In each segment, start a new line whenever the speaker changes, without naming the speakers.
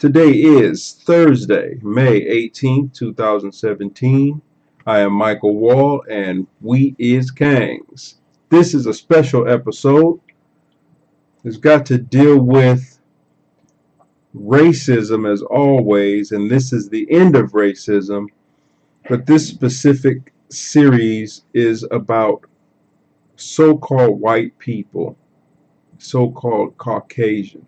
Today is Thursday, May 18th, 2017. I am Michael Wall and we is Kangs. This is a special episode. It's got to deal with racism as always, and this is the end of racism. But this specific series is about so-called white people, so-called Caucasian.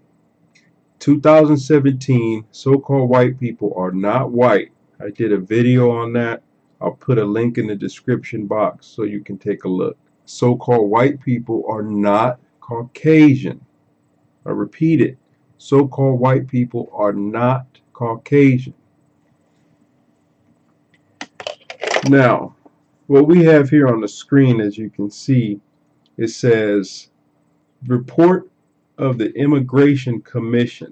2017, so-called white people are not white. I did a video on that. I'll put a link in the description box so you can take a look. So-called white people are not Caucasian. I repeat it. So-called white people are not Caucasian. Now, what we have here on the screen, as you can see, it says, Report of the Immigration Commission,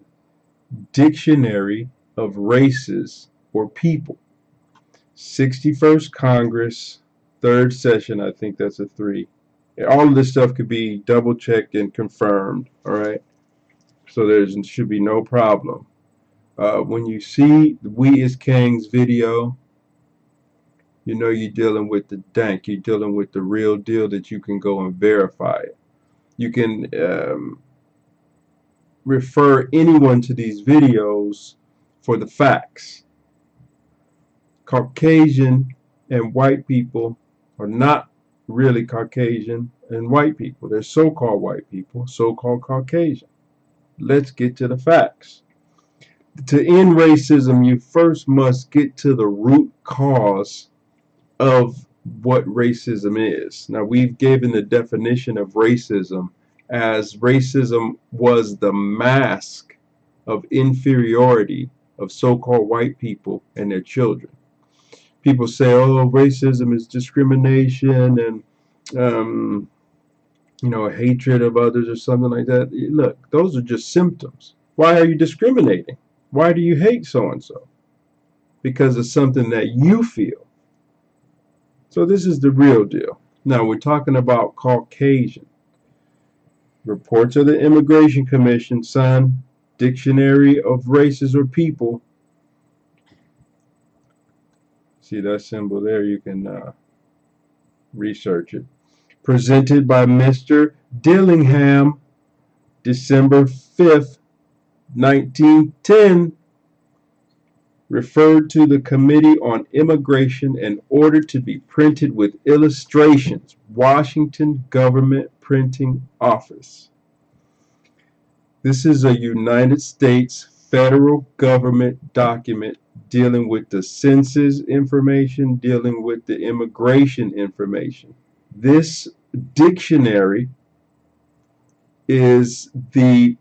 Dictionary of Races or People, 61st Congress, 3rd session. I think that's a 3. All of this stuff could be double checked and confirmed. All right, so there should be no problem. When you see the We is Kang's video, you know you're dealing with the dank. You're dealing with the real deal, that you can go and verify it. You can refer anyone to these videos for the facts. Caucasian and white people are not really Caucasian and white people. They're so-called white people, so-called Caucasian. Let's get to the facts. To end racism, you first must get to the root cause of what racism is. Now, we've given the definition of racism as racism was the mask of inferiority of so-called white people and their children. People say, oh, racism is discrimination and hatred of others or something like that. Look, those are just symptoms. Why are you discriminating? Why do you hate so-and-so? Because of something that you feel. So this is the real deal. Now we're talking about Caucasian. Reports of the Immigration Commission, son, Dictionary of Races or People. See that symbol there? You can research it. Presented by Mr. Dillingham, December 5th, 1910. Referred to the Committee on Immigration and ordered to be printed with illustrations. Washington Government Printing Office. This is a United States federal government document dealing with the census information, dealing with the immigration information. This dictionary is the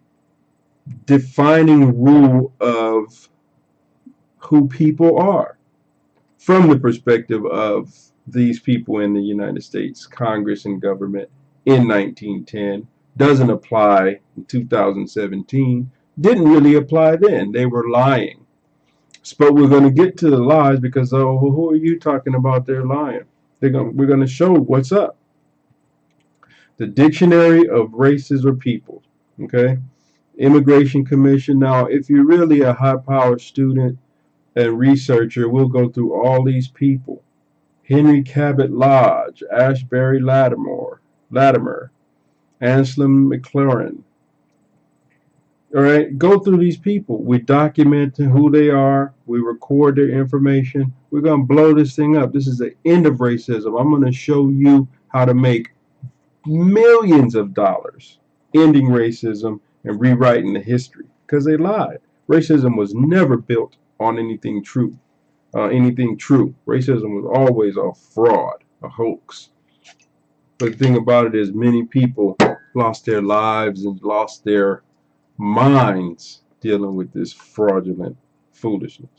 defining rule of who people are from the perspective of these people in the United States Congress and government in 1910. Doesn't apply in 2017. Didn't really apply then. They were lying. But we're going to get to the lies because, oh, who are you talking about? They're lying. We're going to show what's up. The Dictionary of Races or People. Okay. Immigration Commission. Now, if you're really a high-powered student and researcher, we'll go through all these people. Henry Cabot Lodge, Ashbury Latimer, Anselm McLaren. All right, go through these people. We document who they are. We record their information. We're going to blow this thing up. This is the end of racism. I'm going to show you how to make millions of dollars ending racism and rewriting the history, because they lied. Racism was never built on anything true. Racism was always a fraud, a hoax. But the thing about it is, many people lost their lives and lost their minds dealing with this fraudulent foolishness.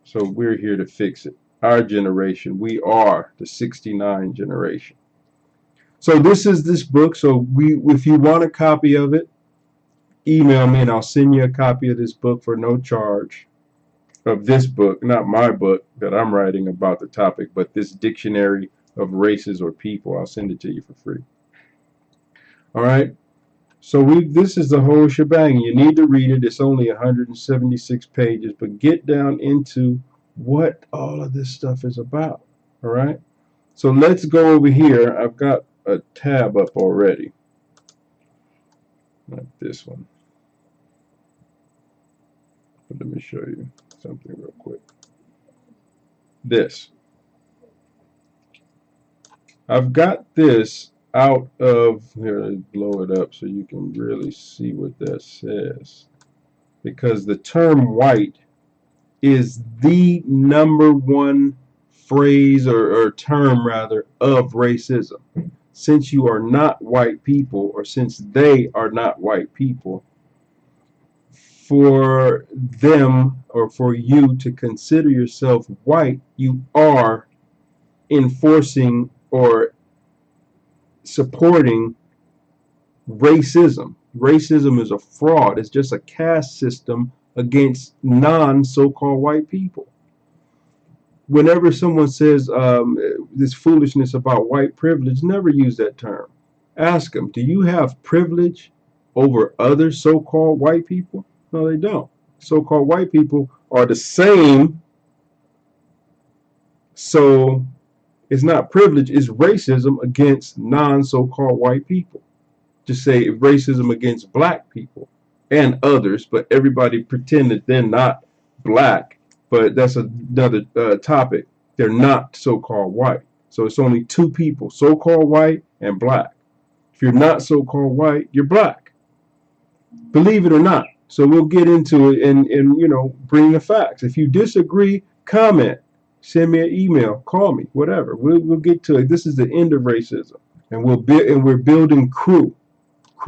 So we're here to fix it. Our generation, we are the 69 generation. So this is this book. So if you want a copy of it, email me and I'll send you a copy of this book for no charge. Of this book, not my book that I'm writing about the topic, but this Dictionary of Races or People. I'll send it to you for free. All right. So this is the whole shebang. You need to read it. It's only 176 pages, but get down into what all of this stuff is about. All right. So let's go over here. I've got a tab up already. Not this one. But let me show you something real quick. This. I've got this out of here. Let's blow it up so you can really see what that says. Because the term white is the #1 phrase or term rather of racism. Since you are not white people, or since they are not white people, for them or for you to consider yourself white, you are enforcing or supporting racism. Racism is a fraud. It's just a caste system against non-so-called white people. Whenever someone says this foolishness about white privilege, never use that term. Ask them, do you have privilege over other so-called white people? No, they don't. So-called white people are the same. So it's not privilege, it's racism against non-so-called white people. Just say racism against black people and others, but everybody pretend that they're not black. But that's another topic. They're not so-called white. So it's only two people, so-called white and black. If you're not so-called white, you're black. Believe it or not. So we'll get into it and you know, bring the facts. If you disagree, comment, send me an email, call me, whatever. We'll get to it. This is the end of racism, and we're building crew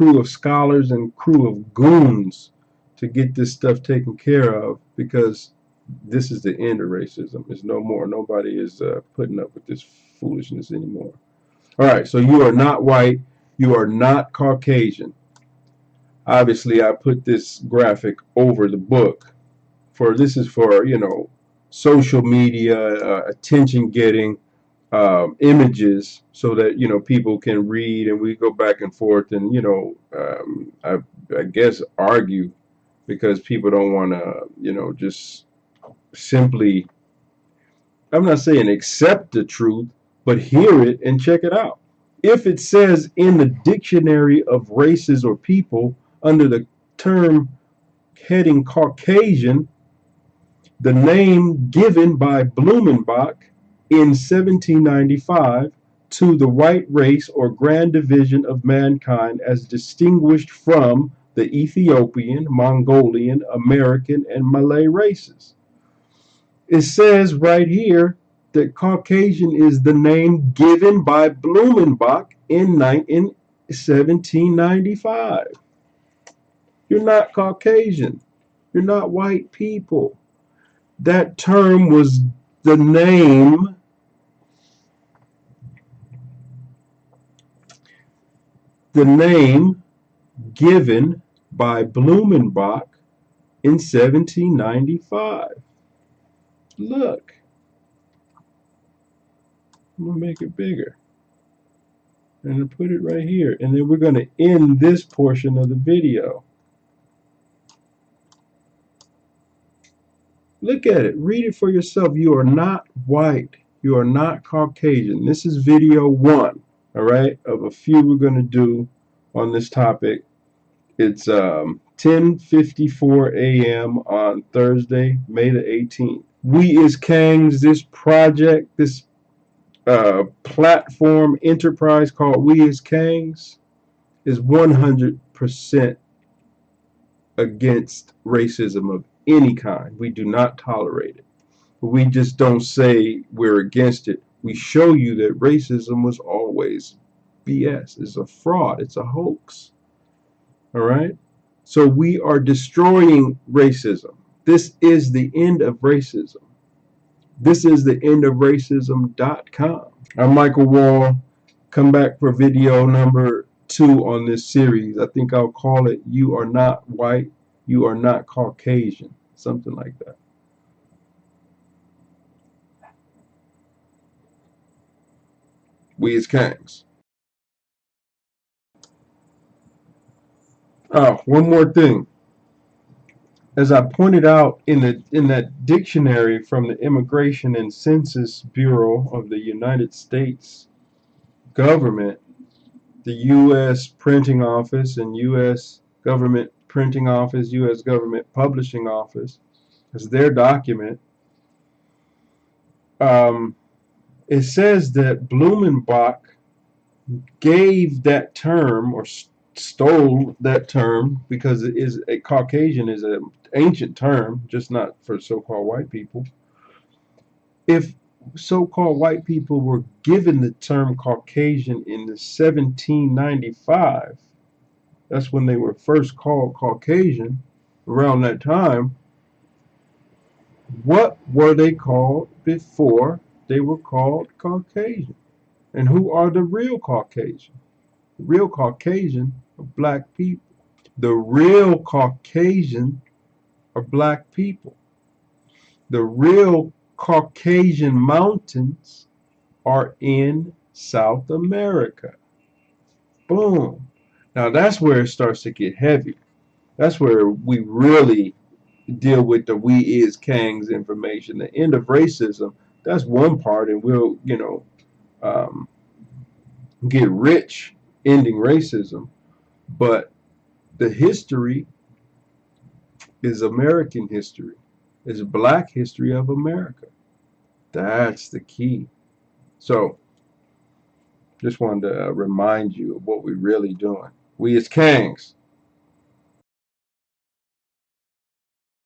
of scholars and crew of goons to get this stuff taken care of, because this is the end of racism. There's no more. Nobody is putting up with this foolishness anymore. All right, so you are not white. You are not Caucasian. Obviously, I put this graphic over the book. This is for, you know, social media, attention getting, images, so that, you know, people can read and we go back and forth and, you know, I guess argue, because people don't want to, you know, just simply, I'm not saying accept the truth, but hear it and check it out. If it says in the dictionary of races or people under the term heading Caucasian, the name given by Blumenbach in 1795 to the white race or grand division of mankind as distinguished from the Ethiopian, Mongolian, American, and Malay races. It says right here that Caucasian is the name given by Blumenbach in 1795. You're not Caucasian. You're not white people. That term was the name given by Blumenbach in 1795. Look, I'm gonna make it bigger and put it right here, and then we're gonna end this portion of the video. Look at it, read it for yourself. You are not white. You are not Caucasian. This is video 1, all right, of a few we're gonna do on this topic. It's 10:54 a.m. on Thursday, May the 18th. We is Kangs, this project, this platform enterprise called We is Kangs, is 100% against racism of any kind. We do not tolerate it. We just don't say we're against it. We show you that racism was always BS. It's a fraud. It's a hoax. All right? So we are destroying racism. This is the end of racism. This is the end of racism.com. I'm Michael Wall. Come back for video number 2 on this series. I think I'll call it You Are Not White, You Are Not Caucasian. Something like that. We is Kangs. One more thing. As I pointed out in that dictionary from the Immigration and Census Bureau of the United States government, the U.S. Printing Office and U.S. Government Printing Office, U.S. Government Publishing Office, as their document, um, it says that Blumenbach gave that term or stole that term because it is a Caucasian is an ancient term, just not for so-called white people. If so-called white people were given the term Caucasian in the 1795, that's when they were first called Caucasian, around that time, what were they called before they were called Caucasian? And who are the real Caucasian? The real Caucasian are black people. The real Caucasian are black people. The real Caucasian mountains are in South America. Boom. Now that's where it starts to get heavy. That's where we really deal with the we is Kang's information. The end of racism, that's one part, and we'll, um, get rich ending racism. But the history is American history, is black history of America. That's the key. So just wanted to remind you of what we're really doing. We as Kangs